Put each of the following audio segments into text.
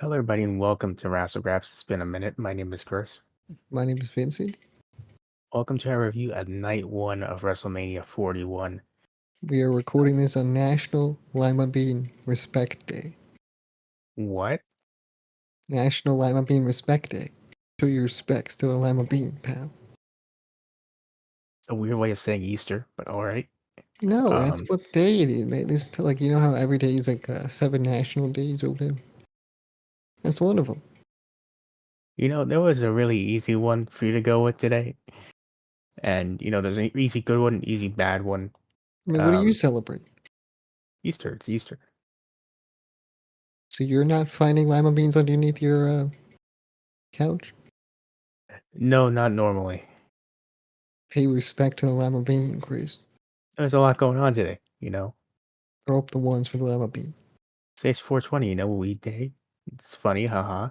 Hello, everybody, and welcome to Wrassle Graps. It's been a minute. My name is Chris. My name is Vincent. Welcome to our review of Night 1 of WrestleMania 41. We are recording this on National Lima Bean Respect Day. What? National Lima Bean Respect Day. Show your respects to the Lima Bean, pal. It's a weird way of saying Easter, but all right. No, that's Um, what day it is, man. This is like, you know how every day is like 7 national days or whatever? That's one of them. there was a really easy one for you to go with today. And, there's an easy good one, an easy bad one. I mean, what do you Um, celebrate? Easter, it's Easter. So you're not finding lima beans underneath your couch? No, not normally. Pay respect to the lima bean, Chris. There's a lot going on today. Throw up the ones for the lima bean. Say it's 420, weed day. It's funny, haha.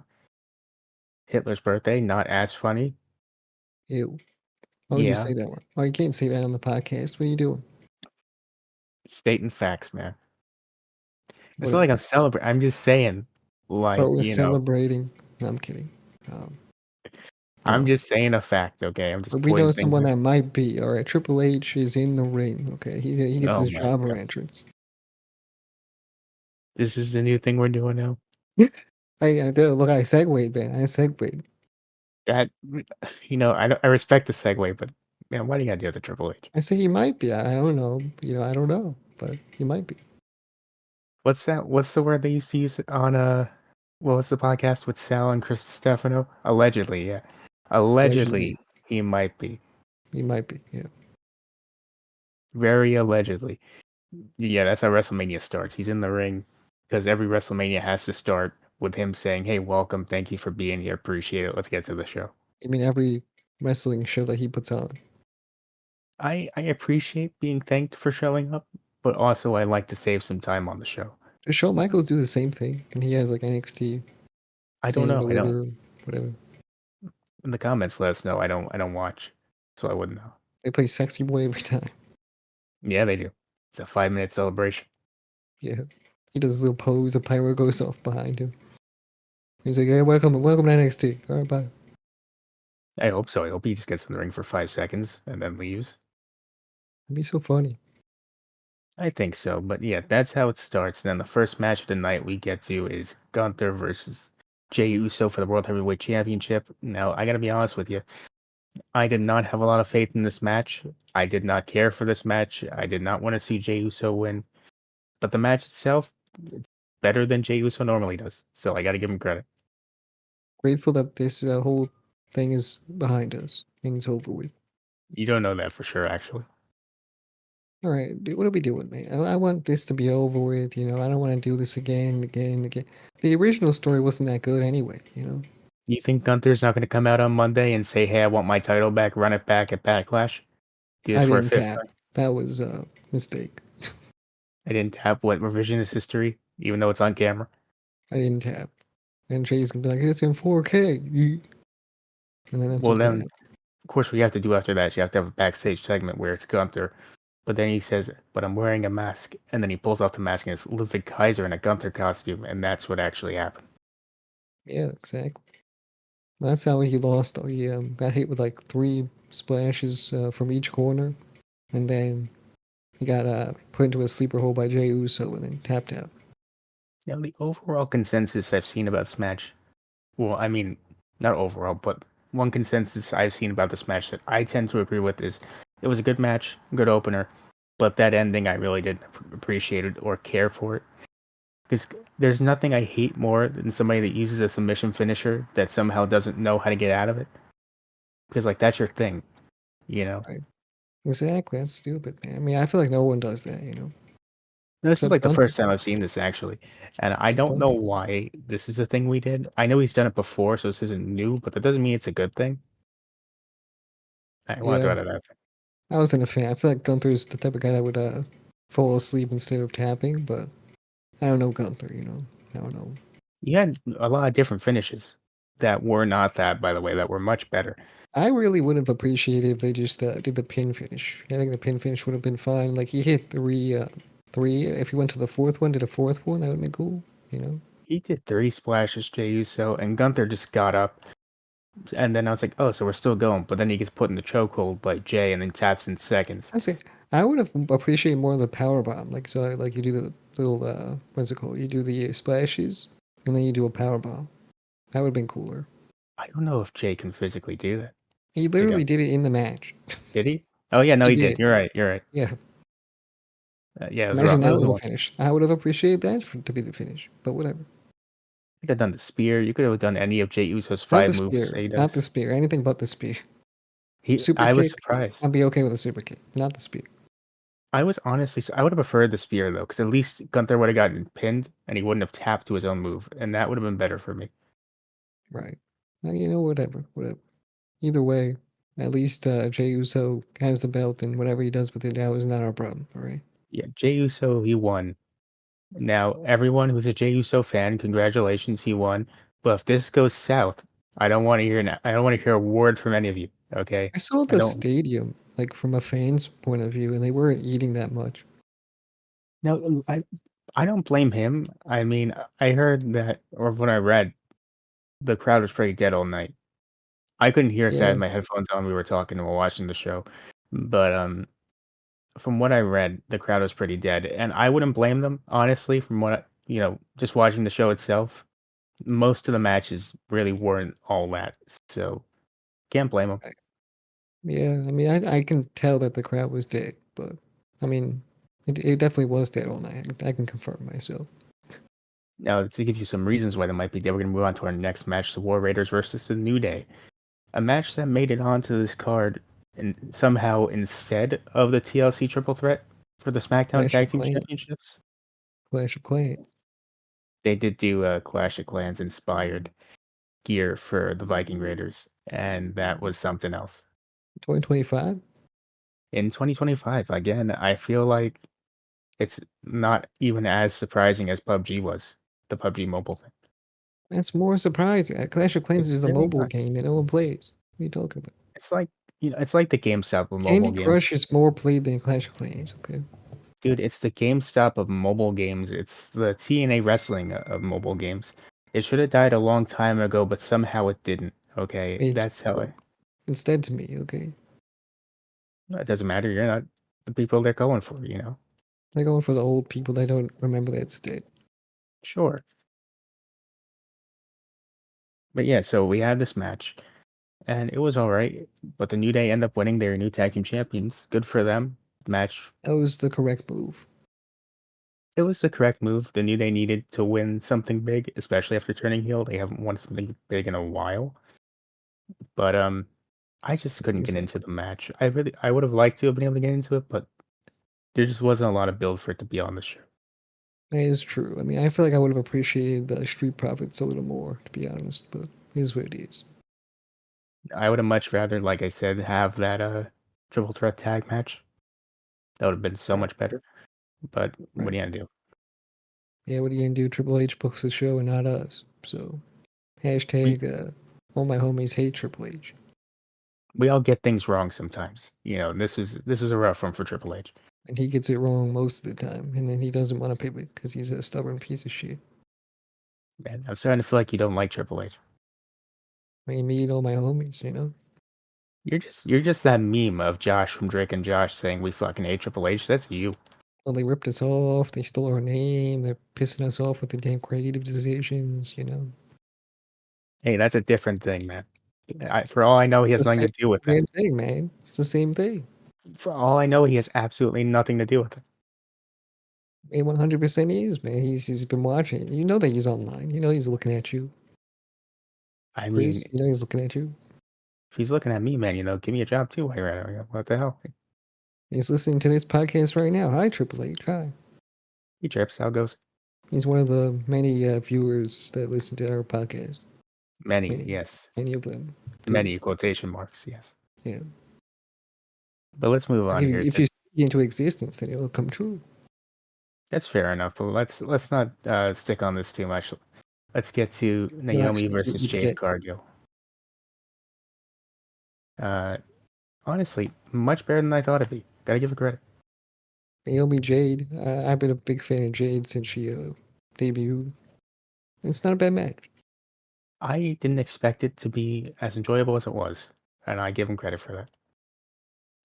Hitler's birthday, not as funny. Ew. Why would you Yeah, say that one? Oh, you can't say that on the podcast. What are you doing? stating facts, man. It's not like Whatever. I'm celebrating. I'm just saying, But like, we're celebrating. No, I'm kidding. Um, I'm no. just saying a fact, okay? I'm But just we know pointing things someone out. that might be. All right, Triple H is in the ring. Okay, he gets Oh his my jobber god. entrance. This is the new thing we're doing now? I did. Look, I segued, man. I segued. That, I respect the segue, but man, why do you gotta do it to Triple H? I say he might be. I don't know. I don't know, but he might be. What's that? What's the word they used to use on, what was the podcast with Sal and Chris Stefano? Allegedly, yeah. Allegedly, Allegedly, he might be. he might be. Yeah. Very allegedly. Yeah, that's how WrestleMania starts. He's in the ring because every WrestleMania has to start with him saying, "Hey, welcome, thank you for being here, appreciate it. Let's get to the show." I mean, every wrestling show that he puts on. I appreciate being thanked for showing up, but also I like to save some time on the show. Does Shawn Michaels do the same thing? And he has like NXT, I don't stand and know. I don't. deliver, whatever. In the comments, let us know. I don't watch, so I wouldn't know. They play Sexy Boy every time. Yeah, they do. It's a 5 minute celebration. Yeah. He does his little pose. The pyro goes off behind him. He's like, "Hey, welcome to NXT. All right, bye." I hope so. I hope he just gets in the ring for 5 seconds and then leaves. It'd be so funny. I think so, but yeah, that's how it starts. And then the first match of the night we get to is Gunther versus Jey Uso for the World Heavyweight Championship. Now, I gotta be honest with you, I did not have a lot of faith in this match. I did not care for this match. I did not want to see Jey Uso win. But the match itself, better than Jey Uso normally does. So I gotta give him credit. Grateful that this whole thing is behind us and it's over with. You don't know that for sure, actually. All right, what are we doing, man? I want this to be over with. I don't want to do this again, again, again. The original story wasn't that good anyway. You think Gunther's not gonna come out on Monday and say, "Hey, I want my title back, run it back at Backlash"? Do this I for a didn't fifth tap. time? That was a mistake. I didn't tap what revisionist history, even though it's on camera. I didn't tap. And Jay's gonna be like, "It's in 4K," and then that's Well, what's gonna then, happen. of course, what you have to do after that, you have to have a backstage segment where it's Gunther, but then he says, "But I'm wearing a mask," and then he pulls off the mask and it's Ludwig Kaiser in a Gunther costume, and that's what actually happened. Yeah, exactly. That's how he lost. Though. He got hit with like 3 splashes from each corner, and then he got put into a sleeper hole by Jey Uso and then tapped out. Now, the overall consensus I've seen about this match, well, I mean, not overall, but one consensus I've seen about this match that I tend to agree with is it was a good match, good opener, but that ending I really didn't appreciate it or care for it. Because there's nothing I hate more than somebody that uses a submission finisher that somehow doesn't know how to get out of it. Because, like, that's your thing, you know? Right. Exactly. That's stupid, man. I mean, I feel like no one does that. This is Except like the Gunther. first time I've seen this actually. And I Except don't know Gunther. why this is a thing we did. I know he's done it before, so this isn't new, but that doesn't mean it's a good thing. I want to Yeah, throw that out there. I wasn't a fan. I feel like Gunther's the type of guy that would fall asleep instead of tapping, but I don't know Gunther. I don't know. He had a lot of different finishes that were not that, by the way, that were much better. I really would have appreciated if they just did the pin finish. I think the pin finish would have been fine. Like he hit three. If he went to the fourth one, did a fourth one, that would have been cool. He did 3 splashes, Jey Uso, and Gunther just got up. And then I was like, oh, so we're still going. But then he gets put in the chokehold by Jay and then taps in seconds. I say I would have appreciated more of the power bomb. Like so, like you do the little what's it called? You do the splashes, and then you do a power bomb. That would have been cooler. I don't know if Jay can physically do that. He It's like, literally did it in the match. did he? Oh, yeah, no, He he did. did. You're right. You're right. Yeah. Yeah, it was Imagine rough. It that was was the long. finish. I would have appreciated that to be the finish. But whatever. You could have done the spear. You could have done any of Jay Uso's Not the 5 moves spear. that he Not the does. spear. Anything but the spear. Super I was kick. surprised. I'd be okay with a super kick. Not the spear. I was honestly, I would have preferred the spear though, because at least Gunther would have gotten pinned and he wouldn't have tapped to his own move, and that would have been better for me. Right. You know, whatever. Whatever. Either way, at least Jey Uso has the belt, and whatever he does with it now is not our problem. All right. Yeah, Jey Uso, he won. Now, everyone who's a Jey Uso fan, congratulations, he won. But if this goes south, I don't want to hear. I don't want to hear a word from any of you. Okay, I saw I the don't. stadium, like from a fan's point of view, and they weren't eating that much. No, I don't blame him. I mean, I heard that, or when I read, the crowd was pretty dead all night. I couldn't hear because I Yeah, had my headphones on. We were talking while watching the show, but from what I read, the crowd was pretty dead, and I wouldn't blame them honestly. From what just watching the show itself, most of the matches really weren't all that, so can't blame them. yeah. I mean, I can tell that the crowd was dead, but I mean, it definitely was dead all night. I can confirm myself. Now, to give you some reasons why they might be dead, we're going to move on to our next match: the War Raiders versus the New Day, a match that made it onto this card and somehow instead of the TLC Triple Threat for the SmackDown Clash Tag of Team Clans. Championships. Clash of Clans. They did do a Clash of Clans inspired gear for the Viking Raiders, and that was something else. 2025. In 2025, again, I feel like it's not even as surprising as PUBG was, the PUBG mobile thing. That's more surprising. Clash of Clans It's is a really mobile not. game that no one plays. What are you talking about? It's like it's like the GameStop of mobile Candy games. Crush is more played than Clash of Clans. Okay. Dude, it's the GameStop of mobile games. It's the TNA wrestling of mobile games. It should have died a long time ago, but somehow it didn't. Okay, It that's how I. look instead to me. Okay. It doesn't matter. You're not the people they're going for. They're going for the old people that don't remember that it's dead. Sure. But yeah, so we had this match, and it was all right. But the New Day end up winning. They're new tag team champions. Good for them. Match. That was the correct move. It was the correct move. The New Day needed to win something big, especially after turning heel. They haven't won something big in a while. But I just couldn't get into Exactly. the match. I would have liked to have been able to get into it, but there just wasn't a lot of build for it to be on the show. That is true. I mean, I feel like I would have appreciated the Street Profits a little more, to be honest, but it is what it is. I would have much rather, like I said, have that triple threat tag match. That would have been so Right, much better. But what right. are you gonna do? Yeah, what are you gonna do? Triple H books the show and not us. So, We hashtag, all my homies hate Triple H. we all get things wrong sometimes. This is a rough one for Triple H. And he gets it wrong most of the time, and then he doesn't want to pay it because he's a stubborn piece of shit. Man, I'm starting to feel like you don't like Triple H. I mean, me and all my homies, you know? You're just that meme of Josh from Drake and Josh saying we fucking hate Triple H. That's you. Well, they ripped us off, they stole our name, they're pissing us off with the damn creative decisions, you know? Hey, that's a different thing, man. For all I know, he It's the has nothing same to do with that. damn thing, man. It's the same thing. For all I know, he has absolutely nothing to do with it. It 100% is, man. He's been watching. You know that he's online. You know he's looking at you. I mean, Chris, you know he's looking at you. if he's looking at me, man, give me a job too while you're at it. What the hell? He's listening to this podcast right now. Hi, Triple H. Hi. He trips. How it goes? He's one of the many viewers that listen to our podcast. Many, Many, yes. many of them. Good. Many quotation marks, yes. Yeah. But let's move Like on here. if you speak into existence, then it will come true. That's fair enough, but let's not stick on this too much. Let's get to No, Naomi actually, versus you Jade get Cargill. Uh, Honestly, much better than I thought it'd be. Gotta give her credit. Naomi Jade. I've been a big fan of Jade since she debuted. It's not a bad match. I didn't expect it to be as enjoyable as it was, and I give him credit for that.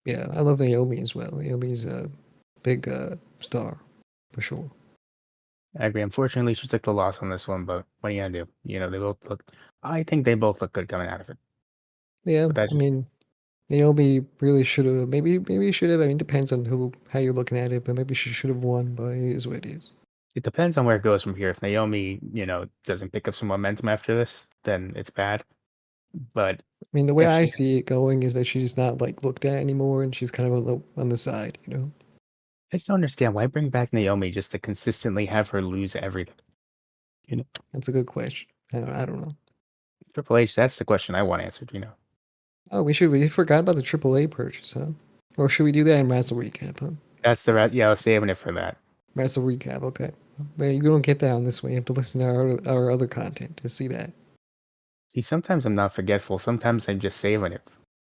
Yeah, I love Naomi as well. Naomi's a big star for sure. I agree. Unfortunately, she took the loss on this one, but what are you gonna do? They both look. I think they both look good coming out of it. Yeah, But that's I just mean, Naomi really should have. Maybe should have. I mean, depends on how you're looking at it, but maybe she should have won. But it is what it is. it depends on where it goes from here. If Naomi, doesn't pick up some momentum after this, then it's bad. But I mean, the way if I she, see it going is that she's not like looked at anymore, and she's kind of on the side. You know, I just don't understand why bring back Naomi just to consistently have her lose everything. You know, that's a good question. I don't know. Triple H. That's the question I want answered. Oh, we forgot about the AAA purchase, huh? Or should we do that in Wrestle Recap, huh? That's yeah. I was saving it for that. Wrestle Recap, okay. But you don't get that on this one. You have to listen to our other content to see that. See, sometimes I'm not forgetful. Sometimes I'm just saving it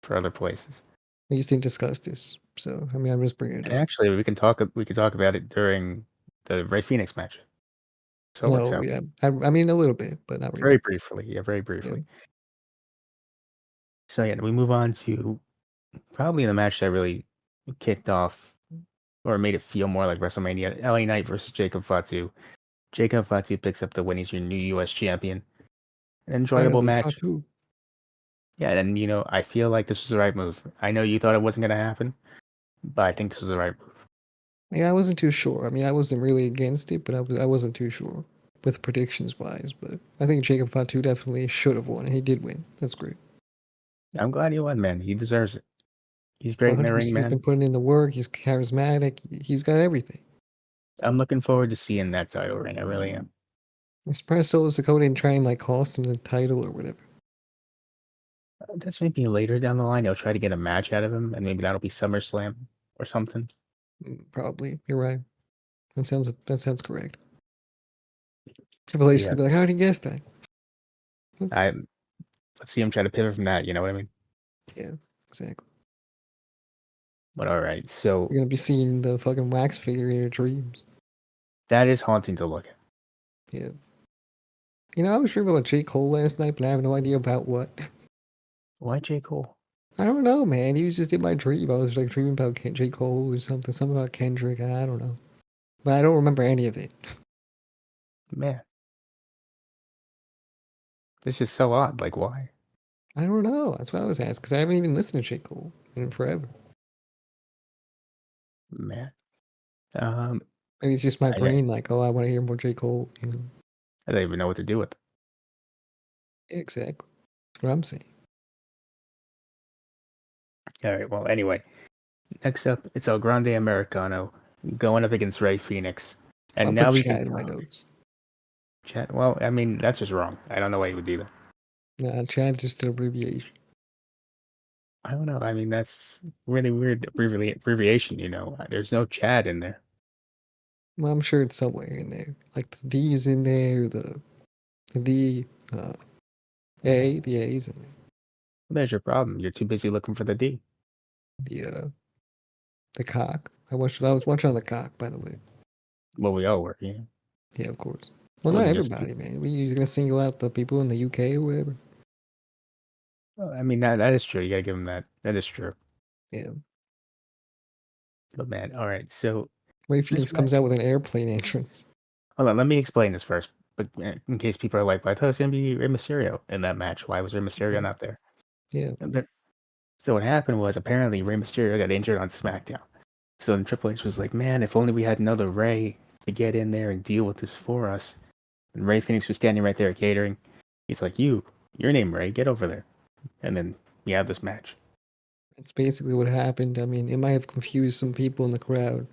for other places. We just didn't discuss this, so I mean, I'm just bringing it And up. actually, we can talk about it during the Ray Phoenix match. So it works No, out yeah, I mean a little bit, but not very really. briefly. Yeah, very Yeah, briefly. So yeah, we move on to probably the match that really kicked off or made it feel more like WrestleMania. LA Knight versus Jacob Fatu. Jacob Fatu picks up the win. He's your new U.S. champion. An enjoyable finally, match. Fatu. Yeah, and I feel like this was the right move. I know you thought it wasn't going to happen, but I think this was the right move. Yeah, I wasn't too sure. I mean, I wasn't really against it, but I wasn't too sure with predictions wise. But I think Jacob Fatu definitely should have won, and he did win. That's great. I'm glad he won, man. He deserves it. He's great in the ring, 100%. He's been man. putting in the work. He's charismatic. He's got everything. I'm looking forward to seeing that title reign. I really am. I'm surprised Solo Sikoa didn't try and like cost him the title or whatever. That's maybe later down the line. They'll try to get a match out of him, and maybe that'll be SummerSlam or something. Probably. You're right. That sounds correct. Triple But H yeah, to be like, how did he guess that? I let's see him try to pivot from that. You know what I mean? Yeah, exactly. But all right, so You're gonna be seeing the fucking wax figure in your dreams. that is haunting to look at. Yeah. You know, I was dreaming about J. Cole last night, but I have no idea about what. Why J Cole? I don't know, man. He was just in my dream. I was like dreaming about J. Cole or something about Kendrick. I don't know. But I don't remember any of it. Man, this is so odd. Like, why? I don't know. That's what I was asking, because I haven't even listened to J. Cole in forever. Man, um, Maybe it's just my I brain, like, oh, I want to hear more J. Cole, you know? I don't even know what to do with it. Yeah, exactly. That's what I'm saying. All right. Well, anyway, next up, it's El Grande Americano going up against Ray Phoenix, I'll and put now we can Chad in my talk. notes. Chat. Well, I mean, that's just wrong. I don't know why you would do that. Nah, Chad is just an abbreviation. I don't know. I mean, that's really weird abbreviation. There's no Chad in there. Well, I'm sure it's somewhere in there. Like the D is in there, the D, the A is in there. Well, there's your problem. You're too busy looking for the D. The cock. I was watching on the cock, by the way. Well, we all were. Yeah, of course. It Well, not wasn't just you. everybody, man. You gonna single out the people in the UK or whatever? Well, I mean, that is true. You gotta give him that. That is true. Yeah. But man, all right. So Ray this Phoenix match. comes out with an airplane entrance. Hold on. Let me explain this first. But in case people are like, "Well, I thought it was gonna be Rey Mysterio in that match. Why was Rey Mysterio Okay. not there?" Yeah. And so what happened was apparently Rey Mysterio got injured on SmackDown. So then Triple H was like, "Man, if only we had another Rey to get in there and deal with this for us." And Rey Phoenix was standing right there catering. He's like, your name Rey, get over there." And then we have this match. That's basically what happened. I mean, it might have confused some people in the crowd,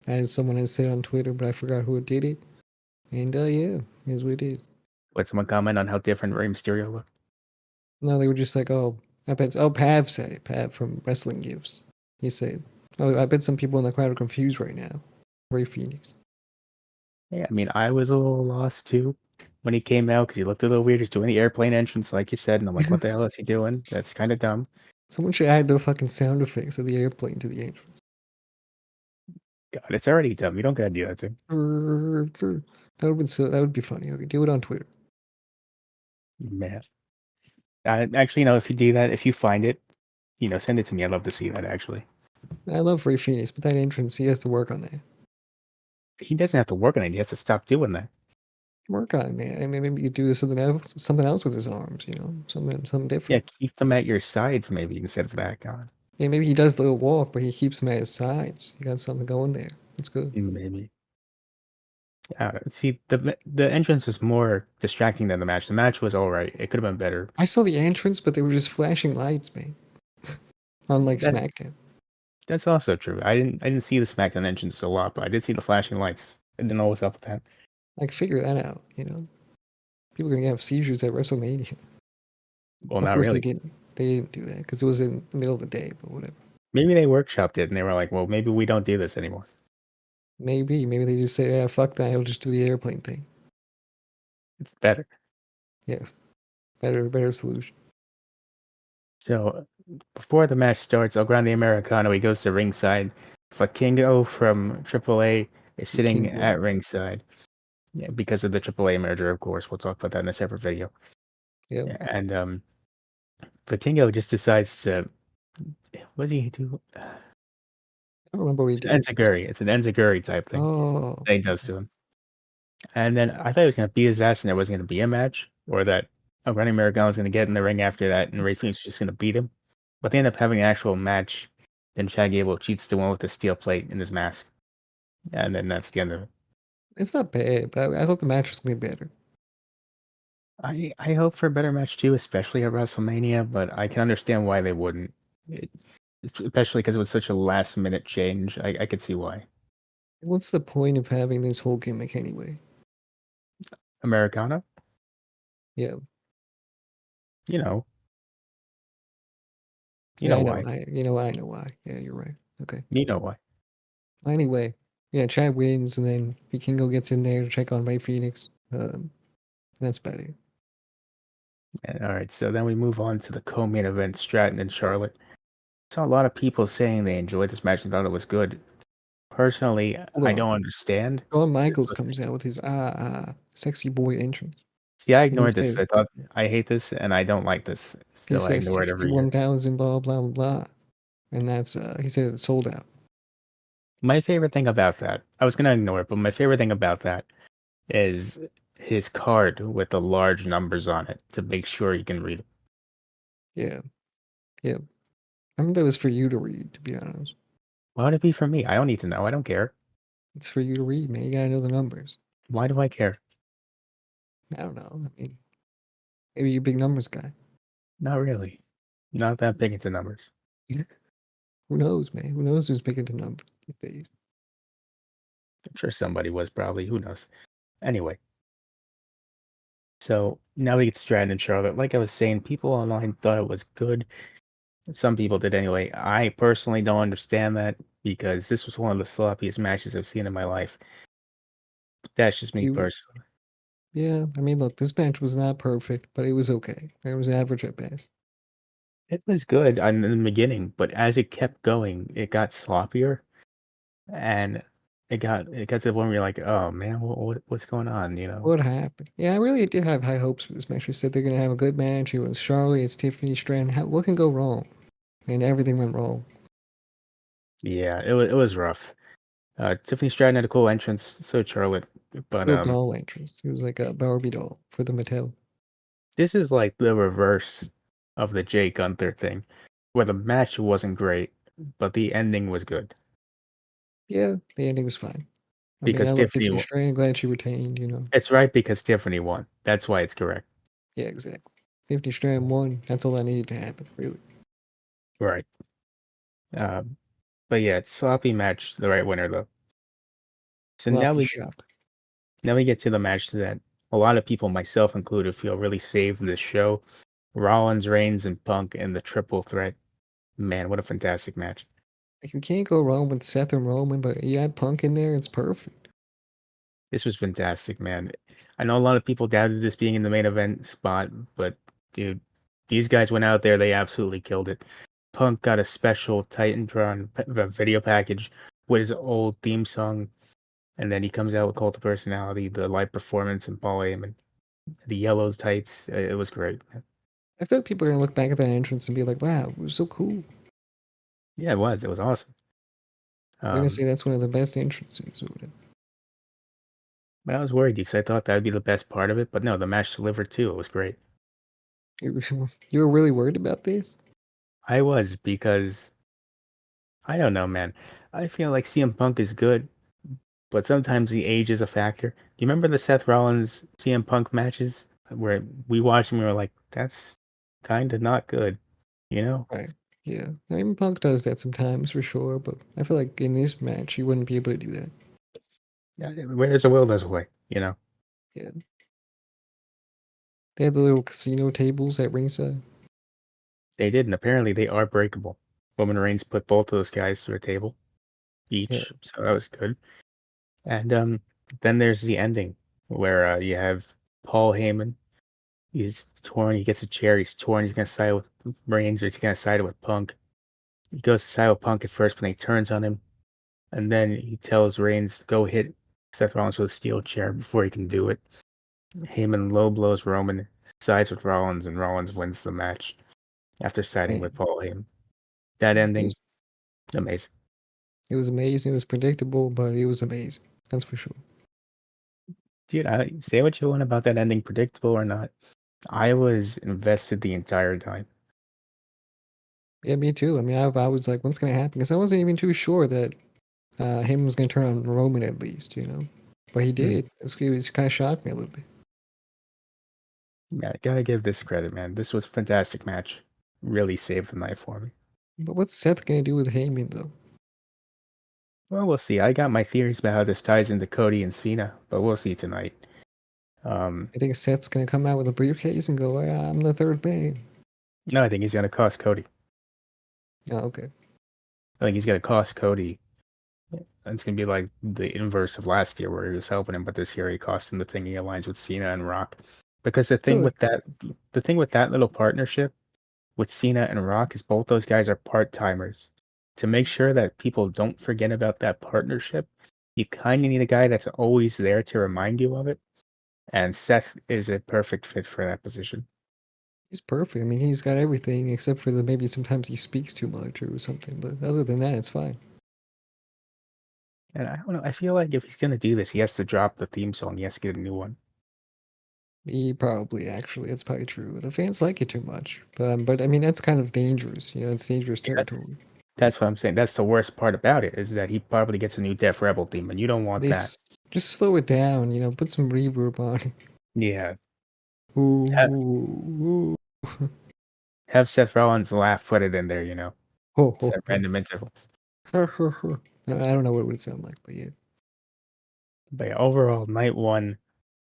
as someone has said on Twitter, but I forgot who did it. And yeah, is what it is. Would someone comment on how different Rey Mysterio looked? No, they were just like, oh, I bet. Oh, Pav said it. Pav from Wrestling Gives. He said, oh, I bet some people in the crowd are confused right now. Ray Phoenix. Yeah, I mean, I was a little lost too when he came out because he looked a little weird. He's doing the airplane entrance, like you said, and I'm like, what the hell is he doing? That's kind of dumb. Someone should add the fucking sound effects of the airplane to the entrance. God, it's already dumb. You don't gotta do that to him. That would be funny. Okay, do it on Twitter. Man, actually, if you do that, if you find it, send it to me. I'd love to see that. Actually, I love Ray Phoenix, but that entrance, he has to work on that. he doesn't have to work on it. He has to stop doing that. Work on it. I mean, maybe you do something else with his arms. Something Yeah, different. keep them at your sides maybe instead of that. God, Yeah, maybe he does the little walk, but he keeps them at his sides. He got something going there. That's good. maybe. See, the entrance is more distracting than the match. The match was all right. It could have been better. I saw the entrance, but they were just flashing lights, man. Unlike That's SmackDown. that's also true. I didn't see the SmackDown entrance a lot, but I did see the flashing lights. I didn't know what's up with that. I can figure that out. People are gonna have seizures at WrestleMania. Well, Of not course, they really. didn't. They didn't do that because it was in the middle of the day. But whatever. Maybe they workshopped it and they were like, well, maybe we don't do this anymore. Maybe they just say, "Yeah, fuck that. I'll just do the airplane thing." It's better. Yeah, better solution. So before the match starts, El Grande Americano, he goes to ringside. Fakingo from AAA is sitting Kingo. at ringside. Yeah, because of the AAA merger, of course. We'll talk about that in a separate video. Yep. And Fakingo just decides to, what does he do? I don't remember what he It's an did. enziguri. It's an enziguri type thing Oh, that he does to him. And then I thought he was going to beat his ass and there wasn't going to be a match, or that El Grande Americano was going to get in the ring after that and Ray Phoenix was just going to beat him. But they end up having an actual match. Then Chad Gable cheats to win with the steel plate in his mask. And then that's the end of it. it's not bad, but I thought the match was gonna be better. I hope for a better match too, especially at WrestleMania, but I can understand why they wouldn't. It, especially because it was such a last minute change. I could see why. What's the point of having this whole gimmick anyway? Americana, Yeah, you know, you yeah, know I know. why. I know why. Yeah, you're right. Okay. You know why. Anyway, yeah, Chad wins, and then Vikingo gets in there to check on Ray Phoenix. That's better. And, all right, so then we move on to the co-main event, Stratton and Charlotte. Saw a lot of people saying they enjoyed this match and thought it was good. Personally, Hold I on. don't understand. Shawn 'Cause it's Michaels like, comes out with his sexy boy entrance, see, I and he ignored this. says I thought I hate this and I don't like this. he Still, I says ignore it every year. 61,000 blah blah blah, and that's he says it's sold out. My favorite thing about that, I was gonna ignore it, but my favorite thing about that is his card with the large numbers on it to make sure he can read it. Yeah, yeah. I mean that was for you to read, to be honest. Why would it be for me? I don't need to know. I don't care. It's for you to read, man. You gotta know the numbers. Why do I care? I don't know. I mean, maybe you're a big numbers guy. Not really. Not that big into numbers. Who knows, man? Who knows who's big into numbers these days? I'm sure somebody was probably. Who knows? Anyway, so now we get Stratton and Charlotte. Like I was saying, people online thought it was good. Some people did anyway. I personally don't understand that because this was one of the sloppiest matches I've seen in my life. That's just me You, personally. yeah. I mean, look, this match was not perfect, but it was okay. It was average at best. It was good in the beginning, but as it kept going, it got sloppier, and it got to the point where you're like, oh man, what's going on? What happened? Yeah, I really did have high hopes for this match. I said they're gonna have a good match. It was Charlotte, it's Tiffany Stratton. What can go wrong? And everything went wrong. Yeah, it was rough. Tiffany Stratton had a cool entrance, so did Charlotte, but Little doll entrance. It was like a Barbie doll for the Mattel. this is like the reverse of the Jay Gunther thing, where the match wasn't great, but the ending was good Yeah, the ending was fine. I mean, I because love Tiffany. Tiffany Stratton. Glad she retained. It's right because Tiffany won. That's why it's correct. Yeah, exactly. Tiffany Stratton won. That's all that needed to happen, really. Right. Um, but yeah, it's sloppy match. The right winner though. So now Sloppy we shop. now we get to the match that a lot of people, myself included, feel really saved this show. Rollins, Reigns, and Punk in the triple threat. Man, what a fantastic match. Like, you can't go wrong with Seth and Roman, but you add Punk in there, it's perfect. This was fantastic, man. I know a lot of people doubted this being in the main event spot, but dude, these guys went out there, they absolutely killed it. Punk got a special Titantron video package with his old theme song. And then he comes out with Cult of Personality, the live performance, and Paul Heyman, the yellow tights. It was great. I feel like people are gonna look back at that entrance and be like, "Wow, it was so cool." Yeah, it was. It was awesome. They're gonna Um, say that's one of the best entrances or whatever. but I was worried because I thought that would be the best part of it. But no, the match delivered too. It was great. You were you were really worried about this? I was because I don't know, man. I feel like CM Punk is good, but sometimes the age is a factor. Do you remember the Seth Rollins CM Punk matches where we watched and we were like, that's kind of not good, you know? Right. Yeah. I mean, Punk does that sometimes for sure, but I feel like in this match he wouldn't be able to do that. Yeah, where there's a will, there's a way, you know? Yeah. They had the little casino tables at ringside. They did, and apparently they are breakable. Roman Reigns put both of those guys through a table Yeah. each, so that was good. And then there's the ending where you have Paul Heyman. He's torn. He gets a chair. He's torn. He's gonna side with Reigns, or he's gonna side with Punk. He goes to side with Punk at first, but then he turns on him, and then he tells Reigns to go hit Seth Rollins with a steel chair before he can do it. Heyman low blows Roman, sides with Rollins, and Rollins wins the match after siding Man, with Paul Heyman. That it ending, was amazing. it was amazing. It was predictable, but it was amazing. That's for sure. Dude, say what you want about that ending, predictable or not. I was invested the entire time. Yeah, me too. I mean, I was like, what's gonna happen? Because I wasn't even too sure that Heyman was gonna turn on Roman at least, you know. But he Hmm. did. It was kind of shocked me a little bit. Yeah, I gotta give this credit, man. This was a fantastic match. Really saved the night for me. But what's Seth gonna do with Heyman though? Well, we'll see. I got my theories about how this ties into Cody and Cena, but we'll see tonight. I think Seth's gonna come out with a briefcase and go, "I'm the third man." No, I think he's gonna cost Cody. Oh, okay. I think he's gonna cost Cody. And it's gonna be like the inverse of last year where he was helping him, but this year he cost him the thing he aligns with Cena and Rock. Because I feel like the thing with that little partnership with Cena and Rock is both those guys are part-timers. To make sure that people don't forget about that partnership, you kind of need a guy that's always there to remind you of it. And Seth is a perfect fit for that position. he's perfect. I mean, he's got everything except for the maybe sometimes he speaks too much or something. But other than that, it's fine. And I don't know, I feel like if he's gonna do this, he has to drop the theme song. He has to get a new one. He probably actually, it's probably true. The fans like it too much, but I mean that's kind of dangerous. You know, it's dangerous Yeah, territory. that's what I'm saying. That's the worst part about it is that he probably gets a new Def Rebel theme, and you don't want that. Just slow it down. You know, put some reverb on it. Yeah, Ooh, have, ooh, ooh. have Seth Rollins laugh, put it in there. Ho Just ho at ho. random intervals. I don't know what it would sound like, but yeah. But yeah, overall, night one,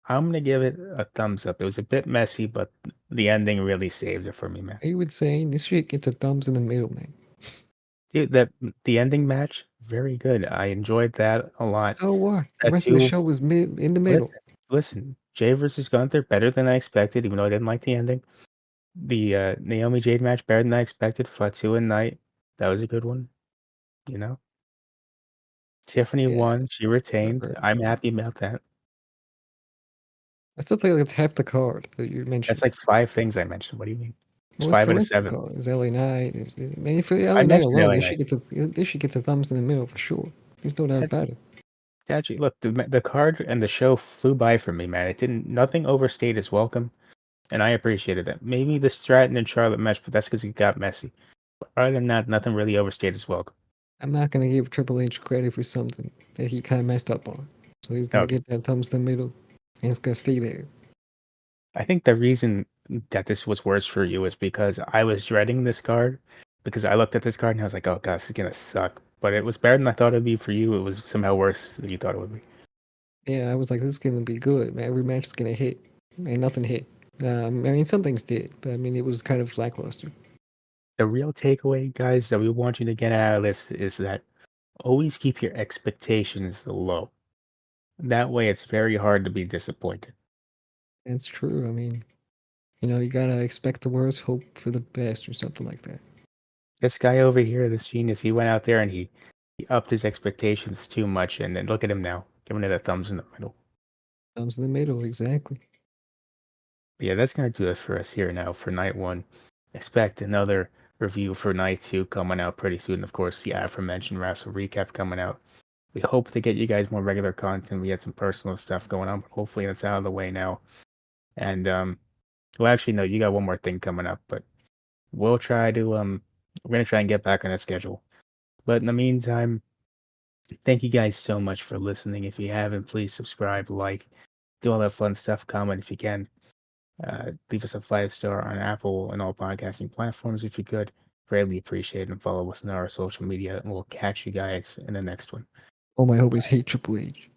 I'm gonna give it a thumbs up. It was a bit messy, but the ending really saved it for me, man. I would say this shit gets a thumbs in the middle, man. Dude, the ending match, very good. I enjoyed that a lot. So what? The That rest of the too. show was in the middle. Listen, listen. Jay versus Gunther, better than I expected, even though I didn't like the ending. The Naomi Jade match, better than I expected. Fatu and Knight, that was a good one. You know, Tiffany Yeah, won. She right, retained. right. I'm happy about that. I still feel like it's half the card that you That's mentioned. like five things I mentioned. What do you mean? It's What's five the out of rest of the seven. card? Is LA Knight? I mean, for the I LA Knight mentioned alone, LA Knight. this shit gets a thumbs in the middle for sure. There's no doubt That's about it. actually look the card and the show flew by for me, man. It didn't. Nothing overstayed its welcome, and I appreciated that. Maybe the Stratton and Charlotte match, but that's because it got messy. But other than that, nothing really overstayed its welcome. I'm not gonna give Triple H credit for something that he kind of messed up on. So he's gonna Okay. get that thumbs in the middle, and it's gonna stay there. I think the reason that this was worse for you is because I was dreading this card because I looked at this card and I was like, oh god, this is gonna suck. But it was better than I thought it'd be for you. It was somehow worse than you thought it would be. Yeah, I was like, this is gonna be good. Man. Every match is gonna hit, and nothing hit. I mean, some things did, but I mean, it was kind of lackluster. The real takeaway, guys, that we want you to get out of this is that always keep your expectations low. That way it's very hard to be disappointed. It's true. I mean, you know, you gotta expect the worst, hope for the best, or something like that. This guy over here, this genius, he went out there and he upped his expectations too much and then look at him now. giving it a thumbs in the middle. Thumbs in the middle, exactly. But yeah, that's gonna do it for us here now for night one. Expect another review for night two coming out pretty soon. Of course, the aforementioned Wrassle recap coming out. We hope to get you guys more regular content. We had some personal stuff going on, but hopefully that's out of the way now. And well, actually, no, you got one more thing coming up, but we'll try to we're gonna try and get back on that schedule. But in the meantime, thank you guys so much for listening. If you haven't, please subscribe, like, do all that fun stuff, comment if you can. Leave us a 5-star on Apple and all podcasting platforms if you could. Greatly appreciate it, and follow us on our social media. And we'll catch you guys in the next one. All my homies hate Triple H.